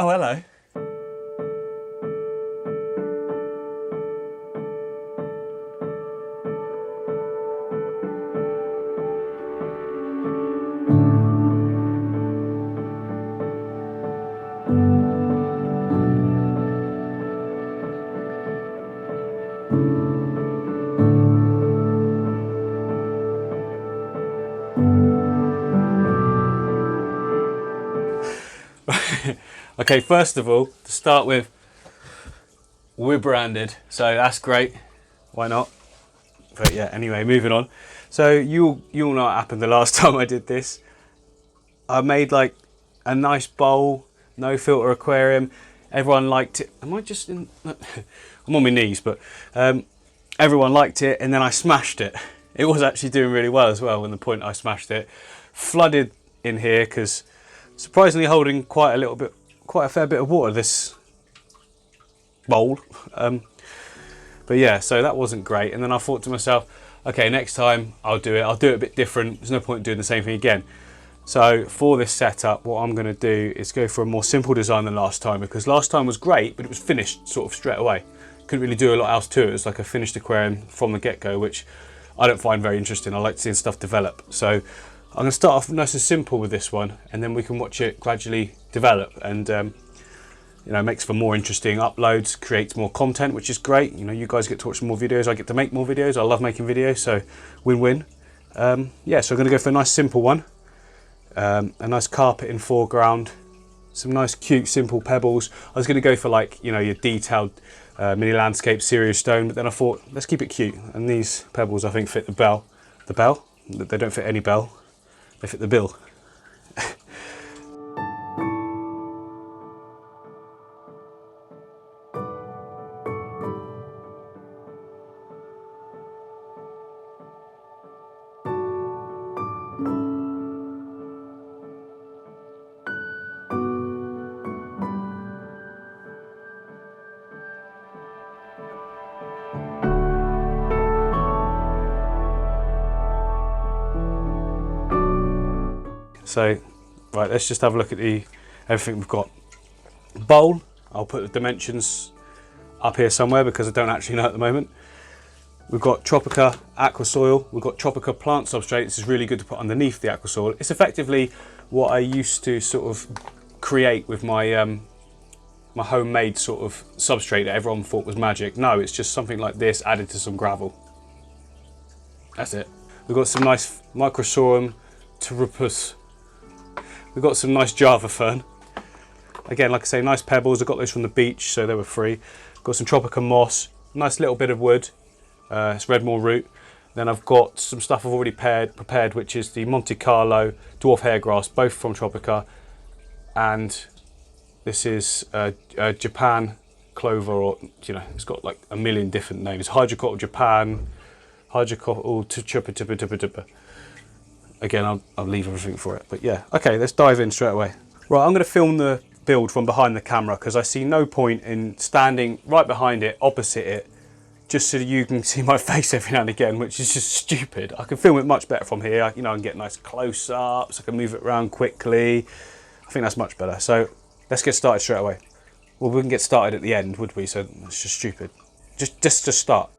Oh, hello. Okay, first of all, to start with, we're branded, so that's great. Why not? But yeah, anyway, moving on. So you'll know what happened the last time I did this. I made like a nice bowl, no filter aquarium. Everyone liked it. Am I just in? I'm on my knees, but everyone liked it, and then I smashed it. It was actually doing really well as well. When the point I smashed it, flooded in here because surprisingly holding quite a fair bit of water, this bowl. But yeah, so that wasn't great. And then I thought to myself, okay, next time I'll do it a bit different. There's no point in doing the same thing again. So for this setup, what I'm going to do is go for a more simple design than last time, because last time was great, but it was finished sort of straight away. Couldn't really do a lot else to it. It was like a finished aquarium from the get-go, which I don't find very interesting. I like seeing stuff develop. So I'm going to start off nice and simple with this one, and then we can watch it gradually develop, and you know, makes for more interesting uploads, creates more content, which is great. You know, you guys get to watch more videos, I get to make more videos. I love making videos, so win-win. Yeah, so I'm going to go for a nice simple one. A nice carpet in foreground, some nice cute simple pebbles. I was going to go for, like, you know, your detailed mini landscape serious stone, but then I thought, let's keep it cute. And these pebbles I think fit the bell. The bell? They don't fit any bell, they fit the bill. So, right, let's just have a look at everything we've got. Bowl, I'll put the dimensions up here somewhere because I don't actually know at the moment. We've got Tropica aqua soil, we've got Tropica plant substrate. This is really good to put underneath the aqua soil. It's effectively what I used to sort of create with my my homemade sort of substrate that everyone thought was magic. No, it's just something like this added to some gravel. That's it. We've got some nice Microsorum terrupus. We've got some nice Java fern. Again, like I say, nice pebbles. I got those from the beach, so they were free. Got some Tropica moss, nice little bit of wood. It's Redmore root. Then I've got some stuff I've already prepared, which is the Monte Carlo dwarf hairgrass, both from Tropica. And this is Japan clover, or, you know, it's got like a million different names. Hydrocotyle Japan, Hydrocotyle Tupa. Again, I'll leave everything for it, but yeah. Okay, let's dive in straight away. Right, I'm going to film the build from behind the camera because I see no point in standing right behind it, opposite it, just so you can see my face every now and again, which is just stupid. I can film it much better from here. You know, I can get nice close-ups, I can move it around quickly. I think that's much better. So let's get started straight away. Well, we wouldn't get started at the end, would we? So it's just stupid. Just to start.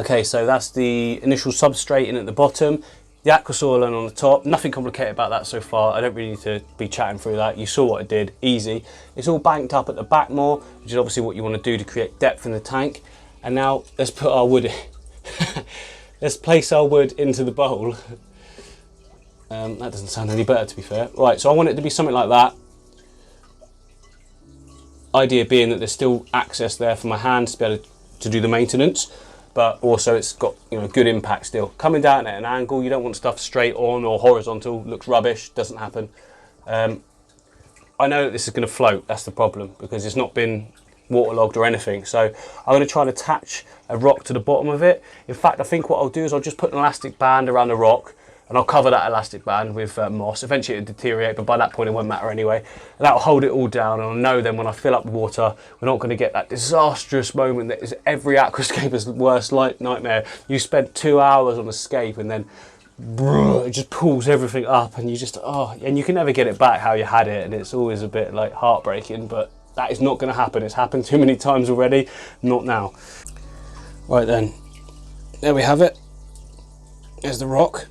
Okay, so that's the initial substrate in at the bottom, the aqua soil on the top. Nothing complicated about that so far. I don't really need to be chatting through that. You saw what I did, easy. It's all banked up at the back more, which is obviously what you want to do to create depth in the tank. And now let's put our wood in. Let's place our wood into the bowl. That doesn't sound any better, to be fair. Right, so I want it to be something like that. Idea being that there's still access there for my hand to be able to do the maintenance. but also it's got, you know, good impact still. Coming down at an angle, you don't want stuff straight on or horizontal, looks rubbish, doesn't happen. I know that this is going to float, that's the problem, because it's not been waterlogged or anything. So I'm going to try and attach a rock to the bottom of it. In fact, I think what I'll do is I'll just put an elastic band around the rock, and I'll cover that elastic band with moss. Eventually it'll deteriorate, but by that point it won't matter anyway. And that'll hold it all down, and I'll know then when I fill up the water, we're not going to get that disastrous moment that is every aquascaper's worst nightmare. You spend 2 hours on a scape and then it just pulls everything up, and you just, and you can never get it back how you had it, and it's always a bit like heartbreaking, but that is not going to happen. It's happened too many times already, not now. Right then, there we have it. There's the rock.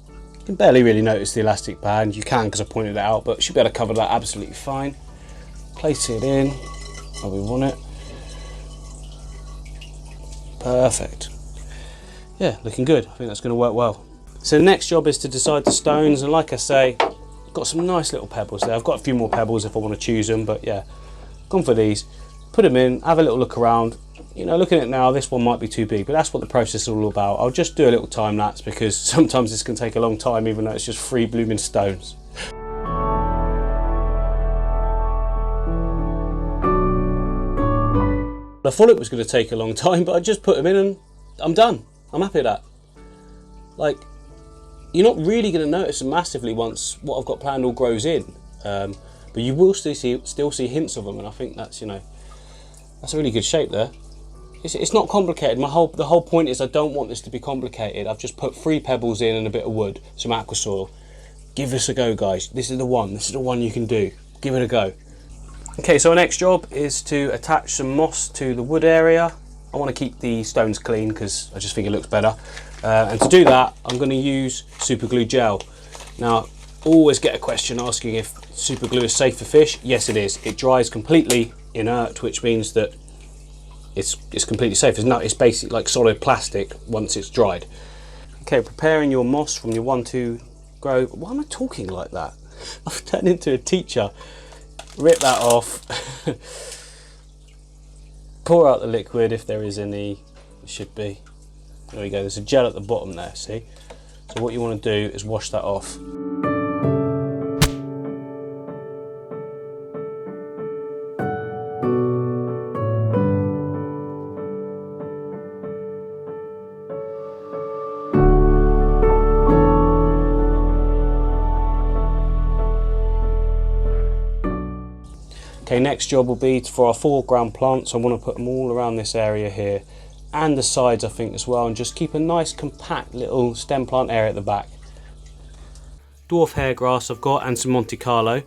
You can barely really notice the elastic band. You can because I pointed it out, but you should be able to cover that absolutely fine. Place it in where we want it. Perfect. Yeah, looking good. I think that's going to work well. So the next job is to decide the stones, and like I say, got some nice little pebbles there. I've got a few more pebbles if I want to choose them, but yeah, gone for these. Put them in, have a little look around. You know, looking at it now, this one might be too big, but that's what the process is all about. I'll just do a little time lapse because sometimes this can take a long time, even though it's just 3 blooming stones. I thought it was going to take a long time, but I just put them in and I'm done. I'm happy with that. Like, you're not really going to notice them massively once what I've got planned all grows in, but you will still see hints of them, and I think that's, you know, that's a really good shape there. It's not complicated. The whole point is I don't want this to be complicated. I've just put 3 pebbles in and a bit of wood, some aqua soil. Give this a go, guys. This is the one. This is the one you can do. Give it a go. Okay, so our next job is to attach some moss to the wood area. I want to keep the stones clean because I just think it looks better. And to do that, I'm going to use super glue gel. Now, always get a question asking if super glue is safe for fish. Yes, it is. It dries completely inert, which means that it's completely safe. It's basically like solid plastic once it's dried. Okay, preparing your moss from your 1-2 grow. Why am I talking like that? I've turned into a teacher. Rip that off. Pour out the liquid if there is any. It should be. There we go. There's a gel at the bottom there, see? So what you want to do is wash that off. Okay, next job will be for our foreground plants. I want to put them all around this area here and the sides, I think, as well, and just keep a nice compact little stem plant area at the back. Dwarf hairgrass I've got and some Monte Carlo.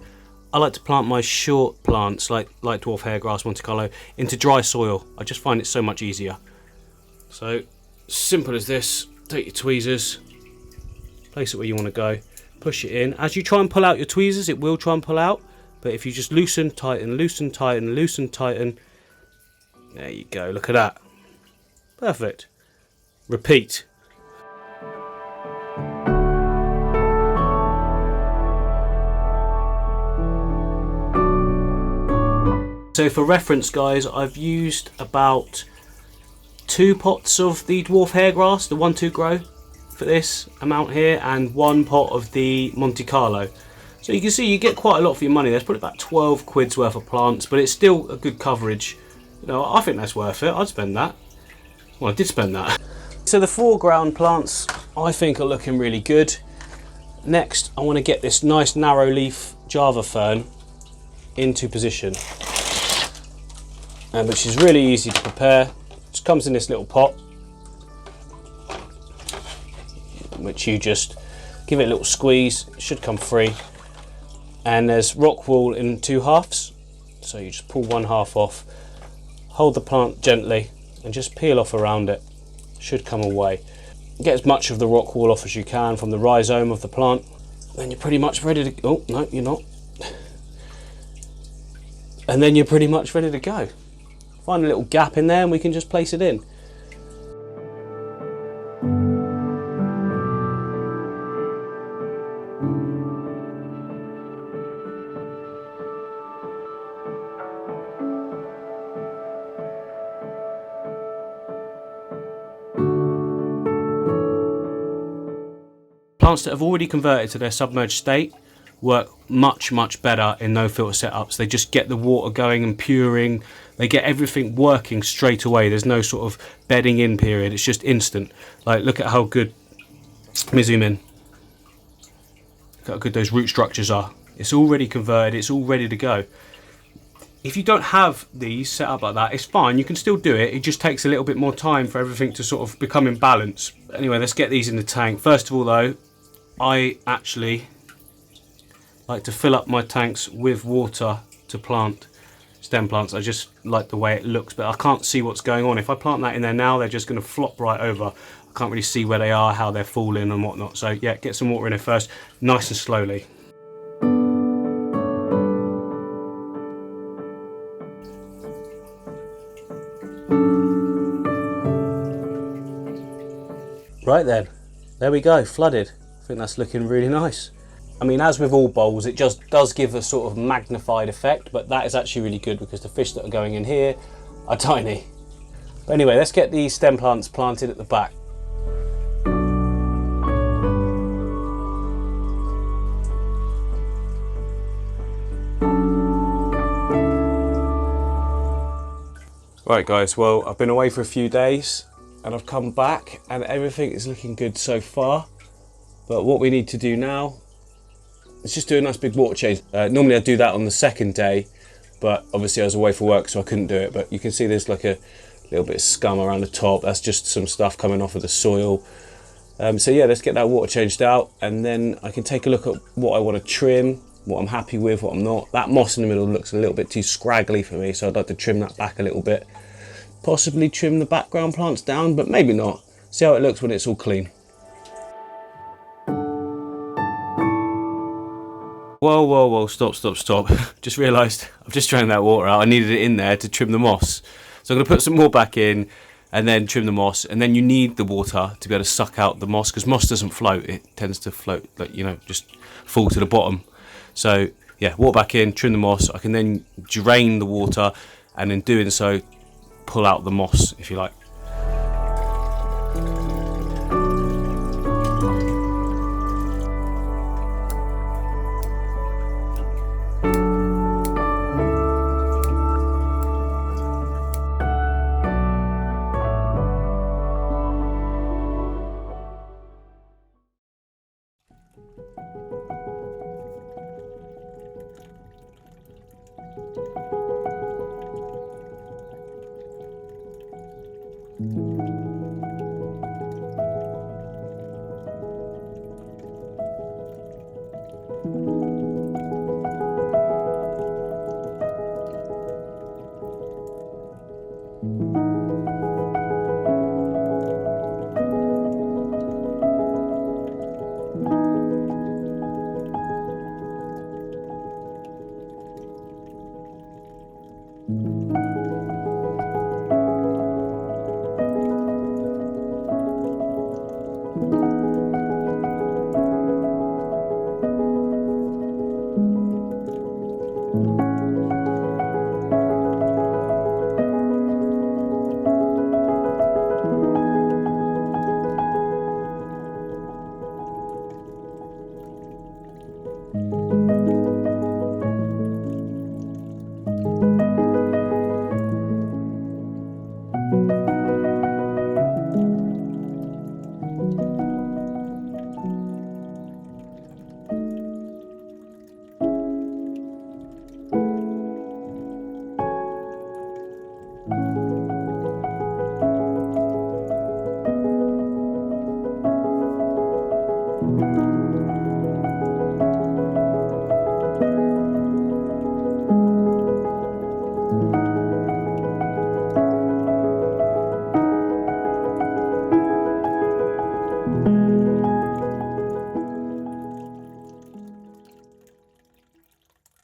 I like to plant my short plants like dwarf hairgrass, Monte Carlo into dry soil. I just find it so much easier. So simple as this. Take your tweezers, place it where you want to go, push it in. As you try and pull out your tweezers, it will try and pull out. But if you just loosen, tighten, loosen, tighten, loosen, tighten, there you go, look at that. Perfect. Repeat. So for reference, guys, I've used about 2 pots of the dwarf hairgrass, the 1-2 grow, for this amount here, and 1 pot of the Monte Carlo. So you can see you get quite a lot for your money. There's probably about 12 quid's worth of plants, but it's still a good coverage. You know, I think that's worth it. I'd spend that. Well, I did spend that. So the foreground plants, I think, are looking really good. Next, I want to get this nice narrow leaf Java fern into position, which is really easy to prepare. Just comes in this little pot, which you just give it a little squeeze. It should come free. And there's rock wool in 2 halves, so you just pull 1 half off, hold the plant gently and just peel off around it. Should come away. Get as much of the rock wool off as you can from the rhizome of the plant, then you're pretty much ready to, oh no you're not, and then you're pretty much ready to go. Find a little gap in there and we can just place it in. Plants that have already converted to their submerged state work much better in no filter setups. They just get the water going and puring. They get everything working straight away. There's no sort of bedding in period. It's just instant. Like, look at how good, let me zoom in. Look how good those root structures are. It's already converted, it's all ready to go. If you don't have these set up like that, it's fine, you can still do it. It just takes a little bit more time for everything to sort of become in balance. Anyway, let's get these in the tank. First of all though, I actually like to fill up my tanks with water to plant stem plants. I just like the way it looks, but I can't see what's going on. If I plant that in there now, they're just going to flop right over. I can't really see where they are, how they're falling and whatnot. So yeah, get some water in there first, nice and slowly. Right then, there we go, flooded. I think that's looking really nice. I mean, as with all bowls, it just does give a sort of magnified effect, but that is actually really good because the fish that are going in here are tiny. But anyway, let's get these stem plants planted at the back. Right guys, well, I've been away for a few days and I've come back and everything is looking good so far. But what we need to do now is just do a nice big water change. Normally I do that on the second day, but obviously I was away for work so I couldn't do it. But you can see there's like a little bit of scum around the top. That's just some stuff coming off of the soil. So yeah, let's get that water changed out and then I can take a look at what I want to trim, what I'm happy with, what I'm not. That moss in the middle looks a little bit too scraggly for me, so I'd like to trim that back a little bit. Possibly trim the background plants down, but maybe not. See how it looks when it's all clean. Whoa, stop. Just realised I've just drained that water out. I needed it in there to trim the moss. So I'm going to put some more back in and then trim the moss. And then you need the water to be able to suck out the moss, because moss doesn't float. It tends to float, like, you know, just fall to the bottom. So yeah, water back in, trim the moss. I can then drain the water and in doing so, pull out the moss, if you like.